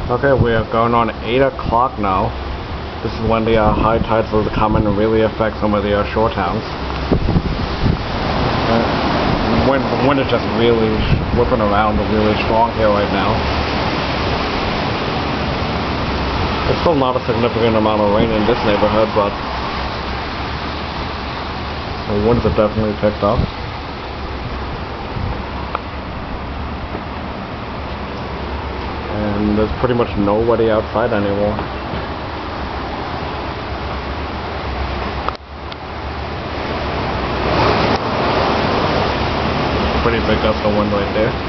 Okay, we are going on 8 o'clock now. This is when the high tides will come in and really affect some of the shore towns. The wind is just really whipping around really strong here right now. It's still not a significant amount of rain in this neighborhood, but the winds have definitely picked up. And there's pretty much nobody outside anymore. Pretty big gust of wind right there.